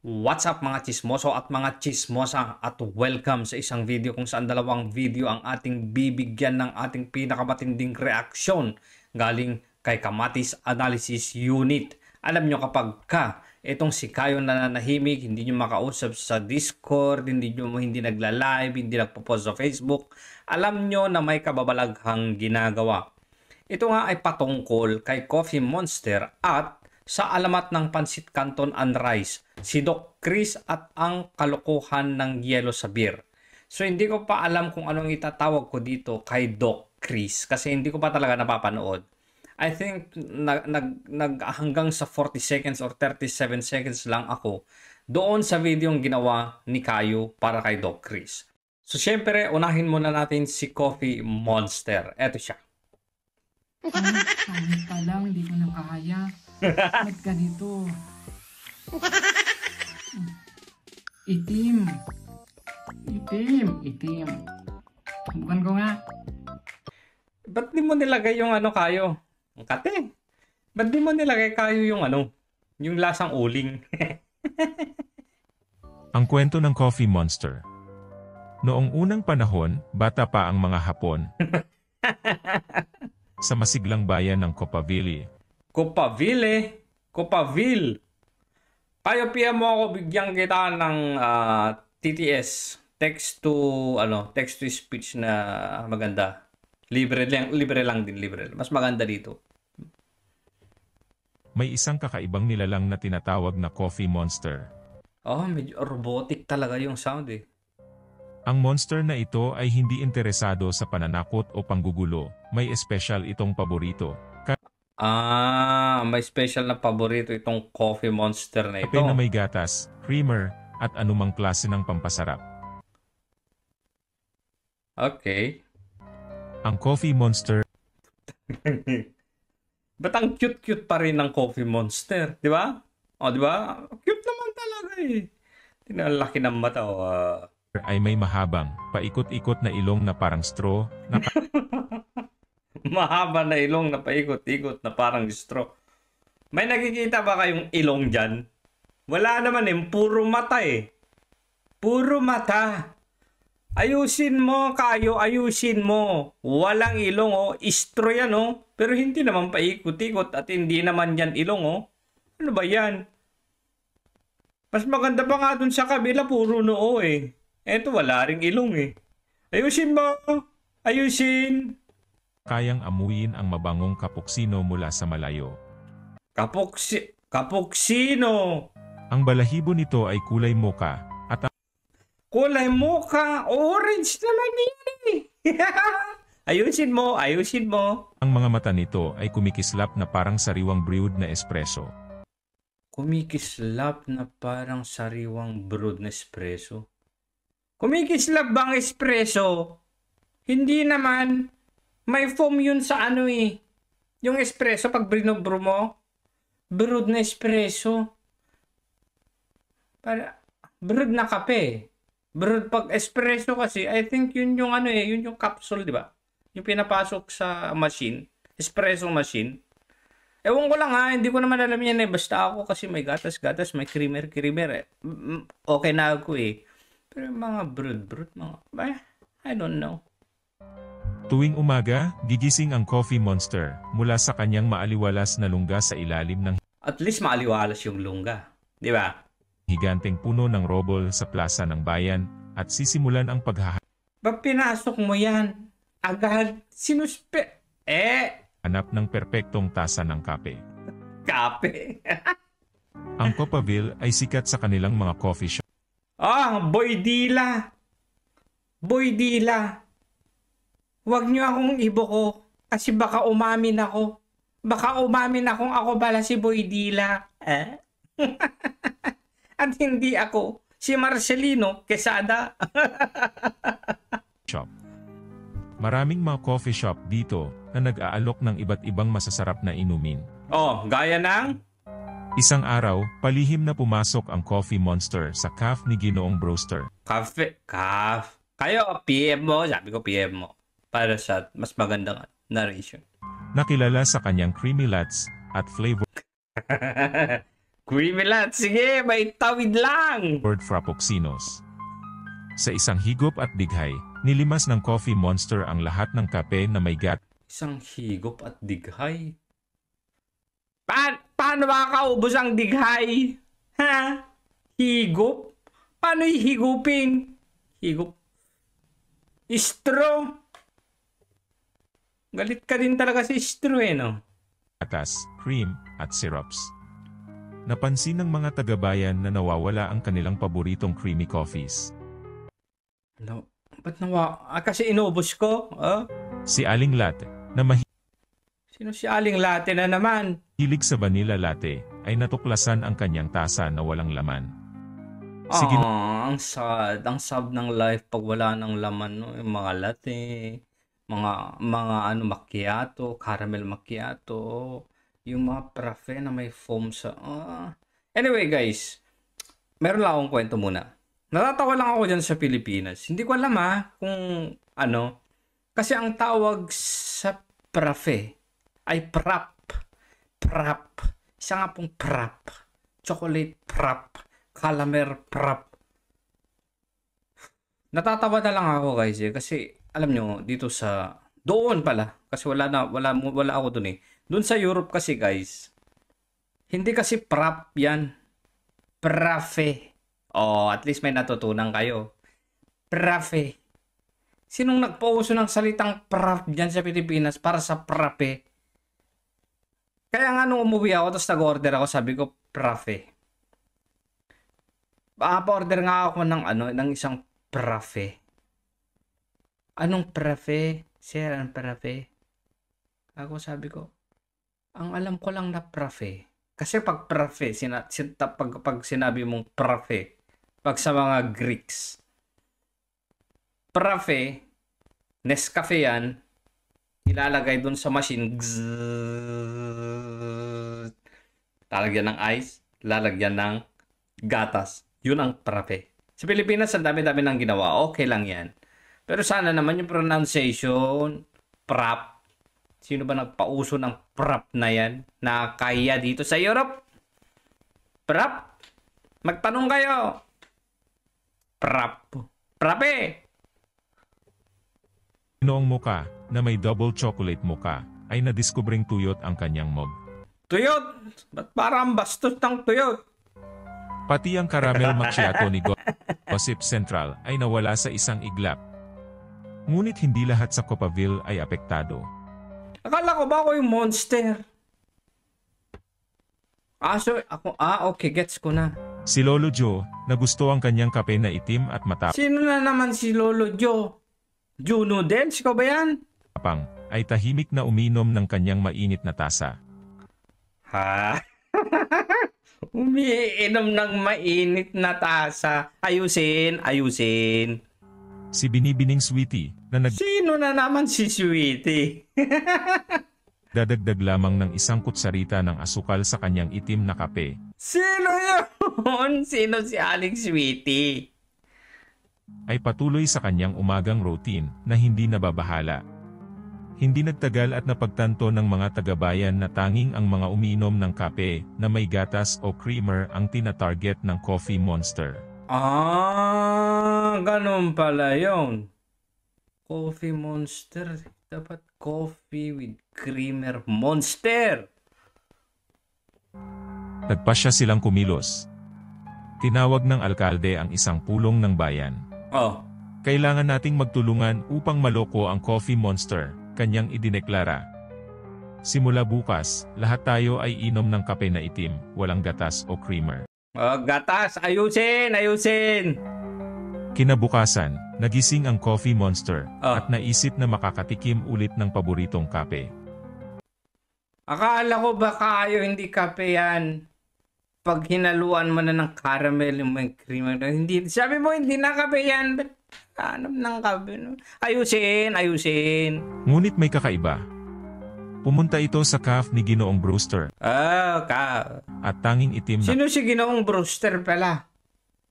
What's up mga chismoso at mga chismosa at welcome sa isang video kung saan dalawang video ang ating bibigyan ng ating pinakamatinding reaksyon galing kay Kamatis Analysis Unit. Alam nyo kapag itong si Kayo nananahimik, hindi nyo makausap sa Discord, hindi nagla-live, hindi nagpo-post sa Facebook, alam nyo na may kababalaghang ginagawa. Ito nga ay patungkol kay Coffee Monster at sa alamat ng Pansit Canton and Rice, si Doc Chris at ang kalokohan ng yelo sa beer. So hindi ko pa alam kung anong itatawag ko dito kay Doc Chris kasi hindi ko pa talaga napapanood. I think hanggang sa 40 seconds or 37 seconds lang ako doon sa video yung ginawa ni Kayo para kay Doc Chris. So syempre, unahin muna natin si Coffee Monster. Eto siya. Pangit pa lang, hindi ko na kaya. Ba't ganito? Itim. Subukan ko nga. Ba't di mo nilagay yung ano Kayo? Ang kate. Ba't di mo nilagay Kayo yung ano? Yung lasang uling. Ang kwento ng Coffee Monster. Noong unang panahon, bata pa ang mga Hapon. Sa masiglang bayan ng Copaville. Copaville. Kayo PM mo ako, bigyan kita ng TTS. Text to speech na maganda. Libre lang din. Mas maganda dito. May isang kakaibang nilalang na tinatawag na Coffee Monster. Oh, medyo robotic talaga yung sound eh. Ang monster na ito ay hindi interesado sa pananakot o panggugulo. May espesyal itong paborito. May special na paborito itong Coffee Monster na ito. Kape na may gatas, creamer, at anumang klase ng pampasarap. Okay. Ang Coffee Monster. Ba't ang cute pa rin ng Coffee Monster? Di ba? O, di ba? Cute naman talaga eh. Tinalaki ng mata o. Ay may mahabang, paikot-ikot na ilong na parang straw, na mahaba na ilong na paikot-ikot na parang straw. May nakikita ba kayong ilong dyan? Wala naman eh, puro mata eh. Puro mata. Ayusin mo Kayo, ayusin mo. Walang ilong oh, straw yan oh. Pero hindi naman paikot-ikot at hindi naman yan ilong oh. Ano ba yan? Mas maganda pa nga dun sa kabila, puro noo eh. Eto wala ring ilong eh. Ayusin mo! Ayusin! Kayang amuyin ang mabangong kapuksino mula sa malayo. Kapuksino! Ang balahibo nito ay kulay mocha, at ang Kulay mocha! Orange naman yan eh! Ayusin mo! Ayusin mo! mga mata nito ay kumikislap na parang sariwang brewed na espresso. Kumikislap na parang sariwang brewed na espresso. Kumikislap bang espresso? Hindi naman. May foam yun sa ano eh. Yung espresso pag binubrew mo. Brewed na espresso. Brewed na kape. Brewed pag espresso kasi, I think yun yung ano eh. Yun yung capsule, di ba? Yung pinapasok sa machine. Espresso machine. Ewan ko lang ha. Hindi ko naman alam yan eh. Basta ako kasi may gatas, may creamer eh. Okay na ako eh. Pero mga brewed, I don't know. Tuwing umaga, gigising ang Coffee Monster mula sa kanyang maaliwalas na lungga sa ilalim ng At least maaliwalas yung lungga. Di ba? higanteng puno ng robol sa plaza ng bayan at sisimulan ang paghahanap Ba't pinasok mo yan? Agad ng perpektong tasa ng kape. Kape. Ang Copaville ay sikat sa kanilang mga coffee shop. Boy Dila. Huwag niyo akong iboko kasi baka umamin ako. Baka umamin akong ako bala si Boy Dila. At hindi ako. Si Marcelino Quesada. Shop. Maraming mga coffee shop dito na nag-aalok ng iba't ibang masasarap na inumin. Gaya ng? Isang araw, palihim na pumasok ang Coffee Monster sa cafe ni Ginoong Brewster. Cafe. Kayo, PM mo. Sabi ko PM mo. Para sa mas magandang narration. Nakilala sa kanyang creamy lattes at flavor Creamy latte. Sige, may tawid lang. Lord Frappuccinos. Sa isang higop at dighay, nilimas ng Coffee Monster ang lahat ng kape na may gat. Isang higop at dighay. Paano makakaubos ang dighay? Ha? Higop? Paano higupin? Higop? Istro? Galit ka din talaga si Istro no? Gatas, cream, at syrups. Napansin ng mga taga-bayan na nawawala ang kanilang paboritong creamy coffees. No, ba't kasi inubos ko? Si Aling Latte, na Sino si Aling Latte na naman? mahilig sa vanilla latte, ay natuklasan ang kanyang tasa na walang laman. Sige Ang sad. Ang sad ng life pag wala ng laman, no? Yung mga latte, mga macchiato, caramel macchiato, yung mga parfait na may foam sa... Anyway guys, meron lang akong kwento muna. Natatawa lang ako dyan sa Pilipinas. Hindi ko alam kung ano. Kasi ang tawag sa parfait ay prap. Prap. Isa nga pong prap. Chocolate prap. Caramel prap. Natatawa na lang ako guys kasi alam nyo dito sa doon pala kasi wala ako doon Doon sa Europe kasi guys. Hindi kasi prap yan. Prafe. At least may natutunan kayo. Prafe. Sinong nagpauso ng salitang prap dyan sa Pilipinas para sa prape? Kaya nga nung umuwi ako, tapos nag-order ako, sabi ko, prafe. Pa-order nga ako ng isang prafe. Anong prafe? Sir, anong prafe? Ako sabi ko, ang alam ko lang na prafe. Kasi pag prafe, pag sinabi mong prafe, pag sa mga Greeks, prafe, Nescafe yan, ilalagay dun sa machine, lalagyan ng ice, lalagyan ng gatas. Yun ang prafe. Sa Pilipinas, ang dami-dami nang ginawa. Okay lang yan. Pero sana naman yung pronunciation, prap. Sino ba nagpauso ng prap na yan? Na kaya dito sa Europe? Prap? Magtanong kayo. Prap. Prape. Noong mocha, na may double chocolate mocha, ay nadiskubring tuyot ang kanyang mug. Tuyot? Ba't parang bastos ng tuyot? Pati ang caramel macchiato ni Gossip Central ay nawala sa isang iglap. Ngunit hindi lahat sa Copaville ay apektado. Akala ko ba ako yung monster? Okay, gets ko na. Si Lolo Joe, na gusto ang kanyang kape na itim at Sino na naman si Lolo Joe? Joe Noodles? Ikaw ba yan? matapang, ay tahimik na uminom ng kanyang mainit na tasa. Ha? Umiinom ng mainit na tasa. Ayusin. Si Binibining Sweetie, na Sino na naman si Sweetie? nagdadagdag lamang ng isang kutsarita ng asukal sa kanyang itim na kape. Sino yun? Sino si Alex Sweetie? Ay patuloy sa kanyang umagang routine na hindi nababahala. Hindi nagtagal at napagtanto ng mga taga-bayan na tanging ang mga umiinom ng kape na may gatas o creamer ang tina-target ng Coffee Monster. Ganun pala yun. Coffee Monster. Dapat coffee with creamer monster. Nagpasya silang kumilos. Tinawag ng alkalde ang isang pulong ng bayan. Kailangan nating magtulungan upang maloko ang Coffee Monster, kanyang idineklara. Simula bukas, lahat tayo ay inom ng kape na itim, walang gatas o creamer. Gatas! Ayusin! Kinabukasan, nagising ang Coffee Monster at naisip na makakatikim ulit ng paboritong kape. Akala ko baka hindi kape yan. Pag hinaluan mo na ng caramel yung may creamer. Hindi, sabi mo hindi na kape yan. Ba't hanap ng kape? Ayusin. Ngunit may kakaiba. Pumunta ito sa cafe ni Ginoong Brewster. At tanging itim na Sino si Ginoong Brewster pala?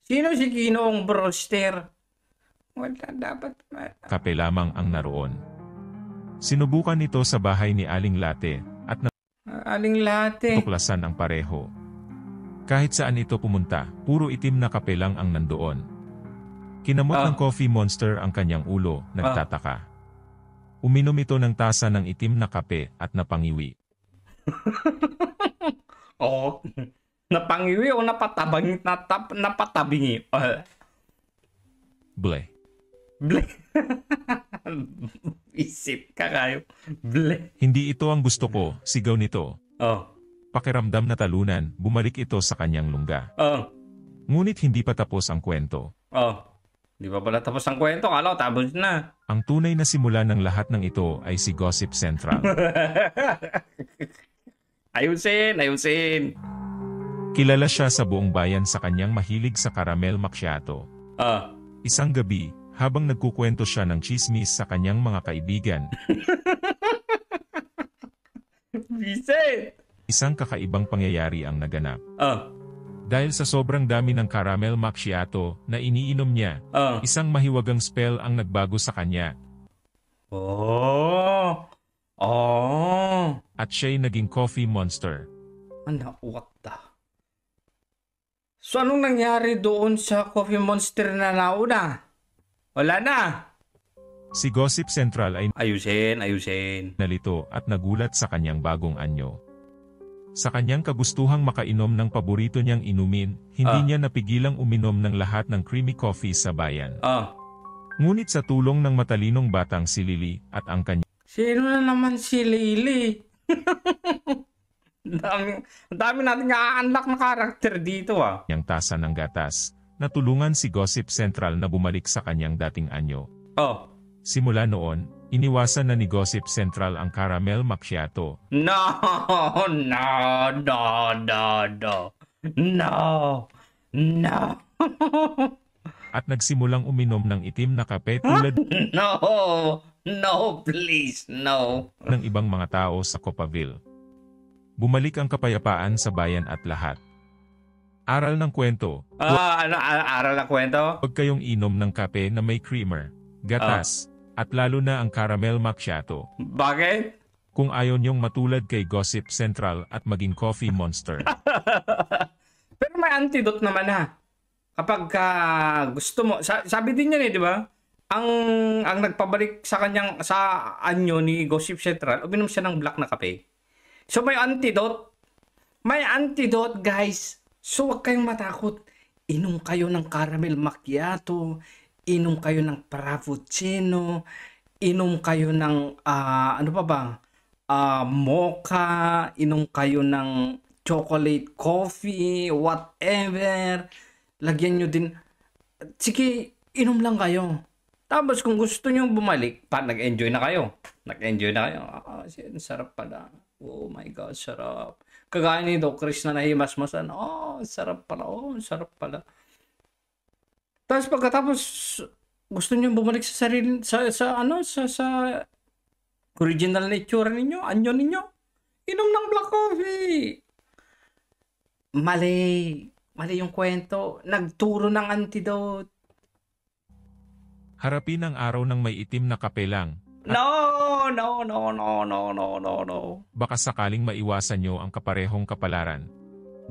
Sino si Ginoong Brewster? Wala dapat. kape lamang ang naroon. Sinubukan ito sa bahay ni Aling Latte at Aling Latte. natuklasan ang pareho. Kahit saan ito pumunta, puro itim na kape lang ang nandoon. Kinamot ng Coffee Monster ang kanyang ulo, nagtataka. Uminom ito ng tasa ng itim na kape at napangiwi. Oo. Napangiwi o napatabingi? Ble. Ble. Isip ka kayo. Ble. Hindi ito ang gusto ko, sigaw nito. Pakiramdam na talunan, bumalik ito sa kanyang lungga. Ngunit hindi pa tapos ang kwento. Di ba pala tapos ang kwento? Kala ko tapos na. Ang tunay na simula ng lahat ng ito ay si Gossip Central. Ayusin. Kilala siya sa buong bayan sa kanyang mahilig sa caramel macchiato. Isang gabi, habang nagkukwento siya ng chismis sa kanyang mga kaibigan, Vincent! Isang kakaibang pangyayari ang naganap. Dahil sa sobrang dami ng caramel macchiato na iniinom niya, isang mahiwagang spell ang nagbago sa kanya. At siya'y naging coffee monster. What the? So anong nangyari doon sa coffee monster na nauna? Wala na. Si Gossip Central ay Ayusin. nalito at nagulat sa kanyang bagong anyo. Sa kanyang kagustuhang makainom ng paborito niyang inumin, hindi niya napigilang uminom ng lahat ng creamy coffee sa bayan. Ngunit sa tulong ng matalinong batang si Lily at ang kanyang Sino na naman si Lily? Dami natin nga-unlock na karakter dito tasa ng gatas, natulungan si Gossip Central na bumalik sa kanyang dating anyo. Simula noon, iniwasan na ni Gossip Central ang caramel macchiato. No. At nagsimulang uminom ng itim na kape tulad No, please, no. ng ibang mga tao sa Copaville. Bumalik ang kapayapaan sa bayan at lahat. Aral ng kwento. Aral ng kwento? Huwag kayong inom ng kape na may creamer, gatas, at lalo na ang caramel macchiato. Bakit? Kung ayaw niyong matulad kay Gossip Central at maging coffee monster. Pero may antidote naman kapag gusto mo, sabi din niya di ba? Ang nagpabalik sa kanyang sa anyo ni Gossip Central, uminom siya ng black na kape. So may antidote. May antidote, guys. So huwag kayong matakot. Inom kayo ng caramel macchiato, inom kayo ng frappuccino, inom kayo ng mocha, inom kayo ng chocolate coffee, whatever. Lagyan nyo din. Sige, inom lang kayo. Tapos kung gusto nyo bumalik, nag-enjoy na kayo. Sarap pala. Oh my God, sarap. Kagaya ni Doc Chris na nahimasmasan. Sarap pala. Tapos pagkatapos gusto niyo bumalik sa sarili sa original nature ninyo, anyo ninyo. Inom ng black coffee. Mali yung kwento. Nagturo ng antidote. Harapin ang araw ng may itim na kape lang. No. Baka sakaling maiwasan nyo ang kaparehong kapalaran.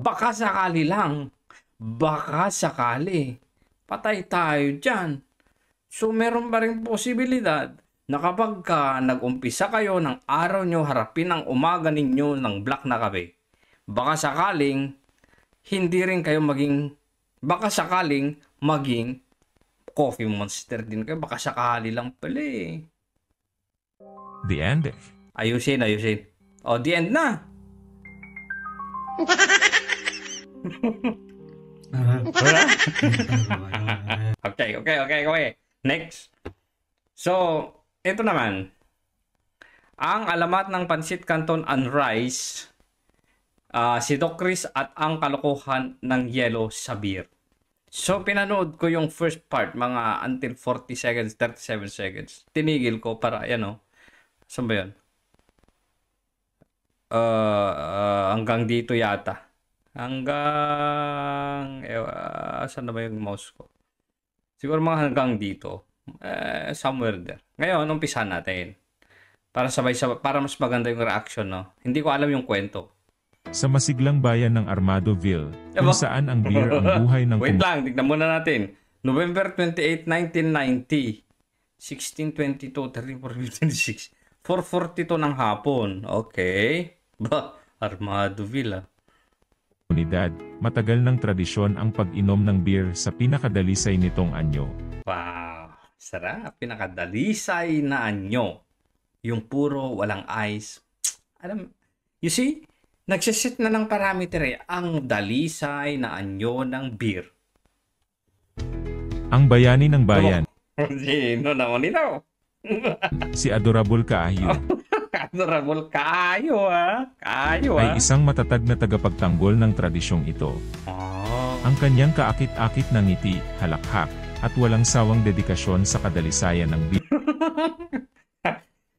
Baka sakali lang. Baka sakali. Patay tayo dyan. So meron pa rin posibilidad na kapag nag-umpisa kayo ng araw nyo, harapin ang umaga ninyo ng black na kape, baka sakaling hindi rin kayo baka sakaling maging coffee monster din kayo. Baka sakali lang pala The end. Ayusin. The end na. Okay. Next. So, ito naman. Ang alamat ng Pansit Canton and Rice, si Doc Chris at ang kalokohan ng yellow sa beer. So, pinanood ko yung first part, mga until 40 seconds, 37 seconds. Tinigil ko para, saan ba yun? Hanggang dito yata. Saan na ba yung mouse ko? Siguro mga hanggang dito. Somewhere there. Ngayon, umpisa natin. Para sabay-sabay, para mas maganda yung reaction, no? Hindi ko alam yung kwento. Sa masiglang bayan ng Armadoville, kung saan ang beer ang buhay ng Wait lang, tignan muna natin. November 28, 1990. 16:22, 34:56. 4:42 ng hapon. Okay. Ba, Armadoville ah. komunidad, matagal ng tradisyon ang pag-inom ng beer sa pinakadalisay nitong anyo. Wow, sarap. Pinakadalisay na anyo. Yung puro, walang ice. Alam, you see, nagsiset na ng parameter ang dalisay na anyo ng beer. Ang bayani ng bayan, Sino naman ito? si Adorable Kaayo, Adorable kayo Kayo ay isang matatag na tagapagtanggol ng tradisyong ito. Oh. Ang kanyang kaakit-akit na ngiti, halakhak, at walang sawang dedikasyon sa kadalisayan ng beer.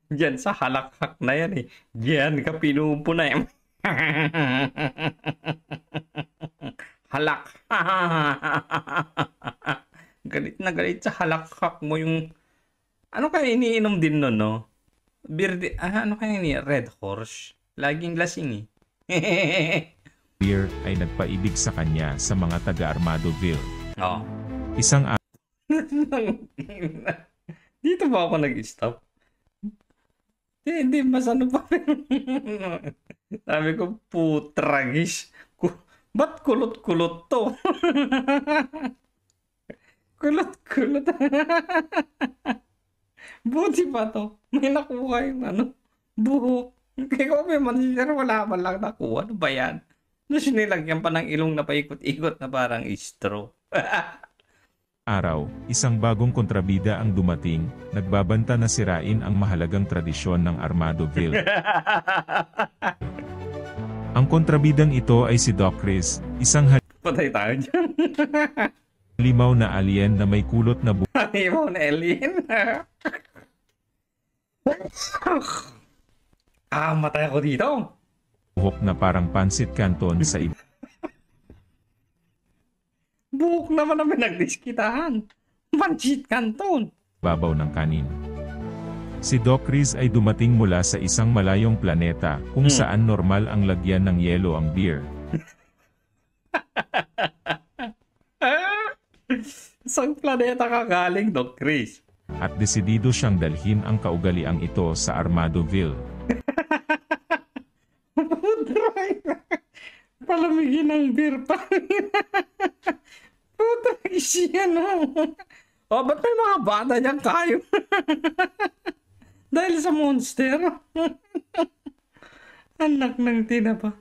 Diyan sa halakhak na yan eh. Diyan ka pinupuna eh. Halak. Galit na galit sa halakhak mo yung... Ano kaya iniinom din nun, no? Beer ano kaya ini? Red Horse. Laging lasing eh. Beer ay nagpaibig sa kanya sa mga taga-Armadoville. Oo. Isang Dito ba ako nag-stop? Hindi, mas ano pa. Sabi ko, putragis. Ba't kulot-kulot to? Kulot-kulot. Buti pa to. May nakuha yung buhok. Kaya ko may mansister, wala man lang nakuha. Ano ba yan? Tapos nilagyan pa ng ilong na paikot-ikot na parang straw. araw, isang bagong kontrabida ang dumating, nagbabanta na sirain ang mahalagang tradisyon ng Armadoville. Ang kontrabidang ito ay si Doc Chris, isang Patay tayo dyan. halimaw na alien na may kulot na Halimaw na alien. Matay ako dito. buhok na parang pansit canton sa Buhok naman namin nagdiskitahan. Pansit Canton. ibabaw ng kanin. Si Doc Chris ay dumating mula sa isang malayong planeta kung saan normal ang lagyan ng yelo ang beer. Isang planeta ka galing, Doc Chris. At desidido siyang dalhin ang kaugaliang ito sa Armadoville. Palamigin ng beer. Putragis yan, oh. Ba't may mga bata niyang kayo? Dahil sa monster. Anak ng tinapa.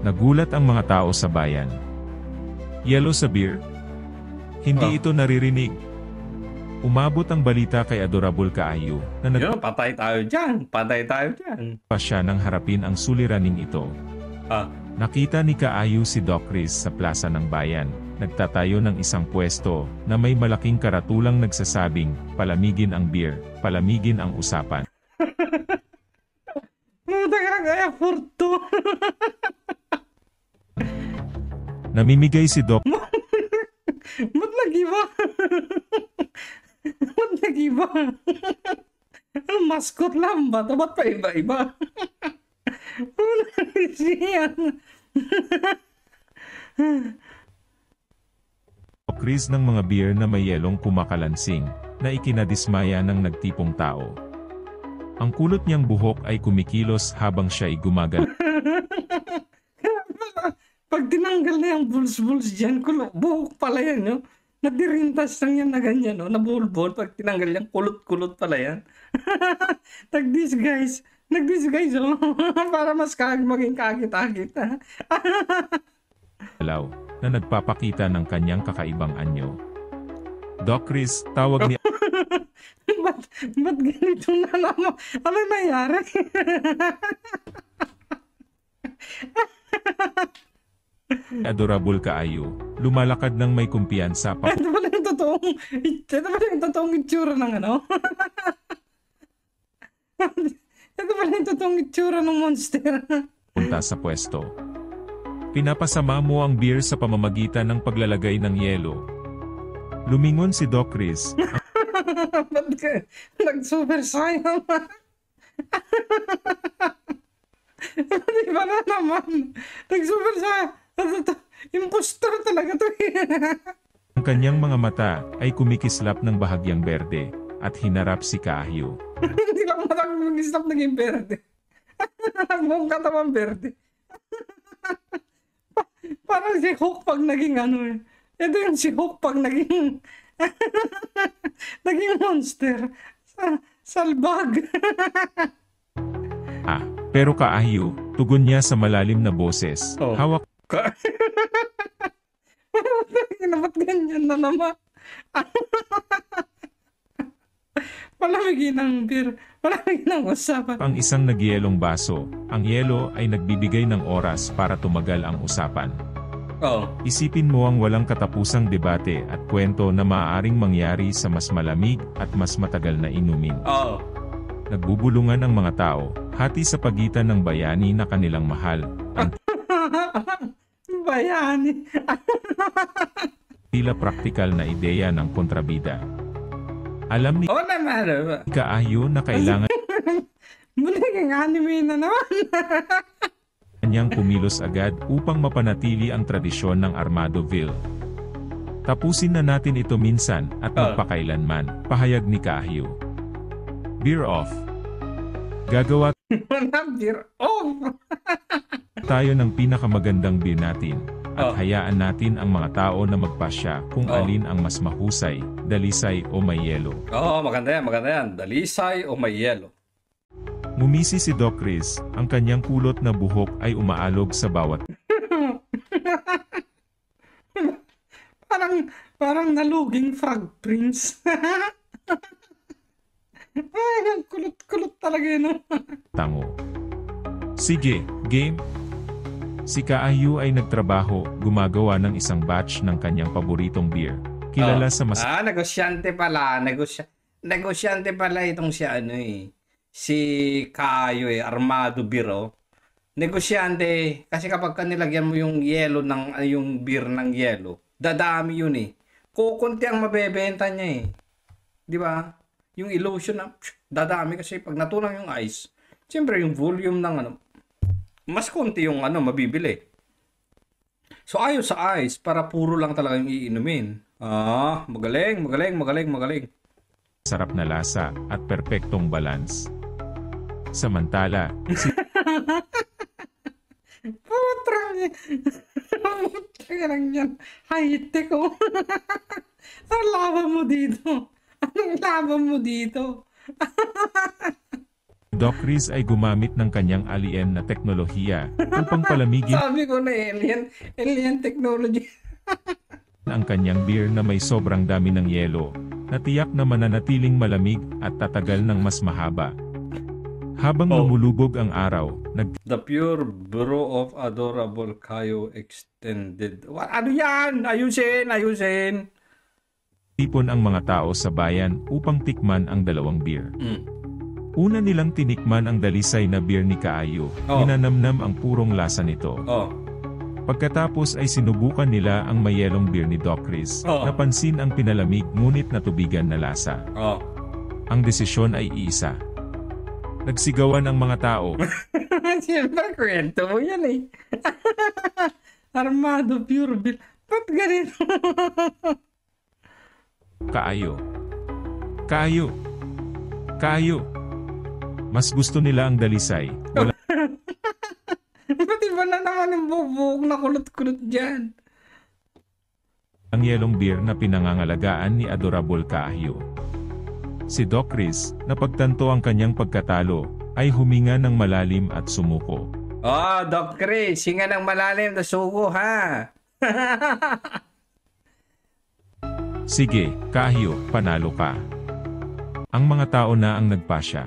Nagulat ang mga tao sa bayan. Yelo sa beer? Hindi ito naririnig. Umabot ang balita kay Adorable Kaayo na Patay tayo dyan. Patay tayo dyan. pa siya nang harapin ang suliraning ito. Nakita ni Kaayo si Doc Chris sa plaza ng bayan. Nagtatayo ng isang pwesto na may malaking karatulang nagsasabing, palamigin ang beer, palamigin ang usapan. Effort to. Namimigay si Doc Ba't nag-iba? Ba't nag-iba? Mascot lang ba? Ba't pa iba-iba? Siyan. Chris ng mga beer na may yelong kumakalansing, na ikinadismaya ng nagtipong tao. Ang kulot niyang buhok ay kumikilos habang siya ay gumagal. Pag tinanggal na yung bulls-bulls dyan, buhok pala yan, no? Nadirintas lang yan na ganyan, no? Nabulbol, pag tinanggal yan, kulot-kulot pala yan. Nag-disguise, oh. Para mas maging kakit-akit, ha? Na nagpapakita ng kanyang kakaibang anyo. Doc Chris, tawag ni Ba't ganito na naman? Ano nangyari? Adorable Kaayo, lumalakad ng may kumpiyansa pa Ito pala yung totoong itsura ng ano? Ito pala yung totoong itsura ng monster. punta sa pwesto. Pinapasama mo ang beer sa pamamagitan ng paglalagay ng yelo. Lumingon si Doc Chris. Ba't ka nag-super saiyan? Di ba na naman? Nag-super sa... Impostor talaga to eh. Ang kanyang mga mata ay kumikislap ng bahagyang berde at hinarap si Kaahyo. Hindi lang matang mag-stop naging berde. Buong katawan berde. Parang si Hulk pag naging ano eh. Ito yung si Hulk pag naging... naging monster. Salbag. Pero Kaahyo, tugon niya sa malalim na boses. Oh. Hawak Ba't ganyan na naman? Palamigin ng beer. Palamigin ng usapan. ang isang nagyelong baso. Ang yelo ay nagbibigay ng oras para tumagal ang usapan. Oh. Isipin mo ang walang katapusang debate at kwento na maaaring mangyari sa mas malamig at mas matagal na inumin. Oh. Nagbubulungan ang mga tao, hati sa pagitan ng bayani na kanilang mahal, ang Bayani. tila praktikal na ideya ng kontrabida. Alam ni Oh naman. Kaahyo na kailangan Muling anime na naman. niyang kumilos agad upang mapanatili ang tradisyon ng Armadoville. Tapusin na natin ito minsan at magpakailanman, pahayag ni Kaahyo. Beer off. Gagawa Beer off. tayo ng pinakamagandang beer natin at hayaan natin ang mga tao na magpasya kung alin ang mas mahusay, dalisay o may yelo. Oo, maganda yan. Dalisay o may yelo. Ngumisi si Doc Chris, ang kanyang kulot na buhok ay umaalog sa bawat Parang naluging frog prince. Ay, ang kulot-kulot talaga yun. tango. Sige, game. Si Kaahyo ay nagtrabaho, gumagawa ng isang batch ng kanyang paboritong beer. Kilala sa mas Negosyante pala. Negosyante pala itong si ano eh. Si Kayo eh, Armado Beer oh. Negosyante. Kasi kapag nilagyan mo yung yelo ng, yung beer ng yelo, dadami yun eh. Kukunti ang mabebenta niya eh. Di ba? Yung illusion na, dadami kasi pag natulang yung ice, siyempre yung volume ng ano, mas konti yung ano, mabibili. So ayaw sa ice para puro lang talaga yung iinumin. Magaling. sarap na lasa at perpektong balance. Samantala, si Putrang lang yan. High-tech oh. Anong laban mo dito? Doc Chris ay gumamit ng kanyang alien na teknolohiya upang palamigin Sabi ko na alien technology. ang kanyang beer na may sobrang dami ng yelo, na tiyak na mananatiling malamig at tatagal ng mas mahaba. Habang lumulubog ang araw, The Pure Brew of Adorable Kayo Extended. Ano yan? Ayusin! tipon ang mga tao sa bayan upang tikman ang dalawang beer. Una nilang tinikman ang dalisay na beer ni Kaahyo, ninanamnam ang purong lasa nito. Pagkatapos ay sinubukan nila ang mayelong beer ni Doc Chris, napansin ang pinalamig ngunit natubigan na lasa. Ang desisyon ay iisa. Nagsigawan ang mga tao. Siyempre, kwento mo yan eh. Armado Pure Beer. Ba't ganito? Kaahyo. Mas gusto nila ang dalisay. Wala Ba't iba na naman yung bubuk na kulot-kulot dyan? ang yelong beer na pinangangalagaan ni Adorable Kaahyo. Si Doc Chris, napagtanto ang kanyang pagkatalo, ay huminga ng malalim at sumuko. Doc Chris, hinga ng malalim na suko ha. Sige, Kaahyo, panalo ka. Ang mga tao na ang nagpasya.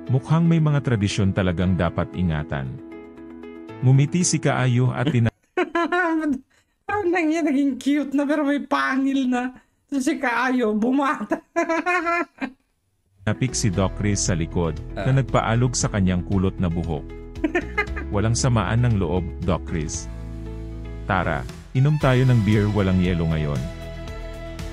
Mukhang may mga tradisyon talagang dapat ingatan. Ngumiti si Kaahyo at Parang yan naging cute na pero may pangil na. Si Kaahyo, bumata. napik si Doc Chris sa likod, na nagpaalog sa kanyang kulot na buhok. Walang samaan ng loob, Doc Chris. Tara, inom tayo ng beer walang yelo ngayon.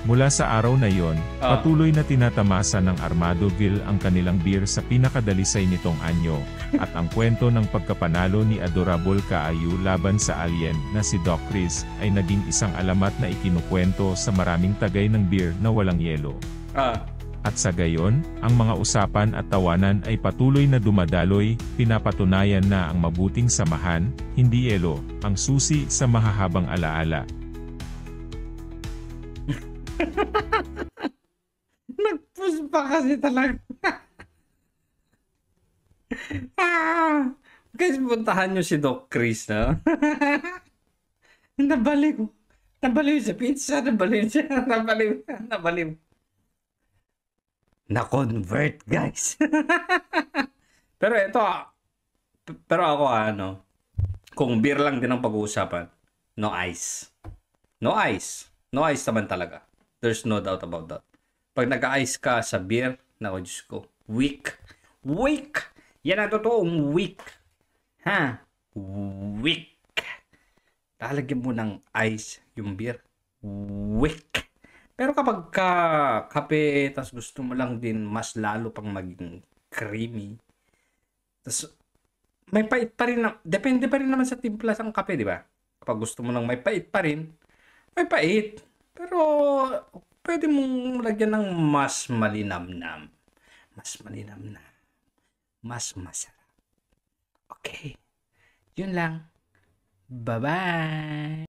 Mula sa araw na yon, patuloy na tinatamasa ng Armadoville ang kanilang beer sa pinakadalisay nitong anyo, at ang kwento ng pagkapanalo ni Adorable Kaayu laban sa alien na si Doc Chris ay naging isang alamat na ikinukwento sa maraming tagay ng beer na walang yelo. At sa gayon, ang mga usapan at tawanan ay patuloy na dumadaloy, pinapatunayan na ang mabuting samahan, hindi yelo, ang susi sa mahahabang alaala. Nag-push pa kasi talaga. Guys, puntahan nyo si Doc Chris, no? Nabaliw. Nabaliw sa pizza. Nabaliw siya. Nabaliw. Na-convert, guys. Pero ito, pero ako kung beer lang din ang pag-uusapan, no ice. No ice. No ice naman talaga. There's no doubt about that. Pag nag-ice ka sa beer, naku Diyos ko, weak. Yan ang totoong weak. Weak. Lalagyan mo ng ice yung beer. Weak. Pero kapag kape, tas gusto mo lang din mas lalo pang maging creamy. Tas may pait pa rin. Depende pa rin naman sa timpla ng kape, di ba? Kapag gusto mo lang may pait pa rin, may pait. Pero pwede mong lagyan ng mas malinamnam. Mas masarap. Okay. Yun lang. Bye-bye.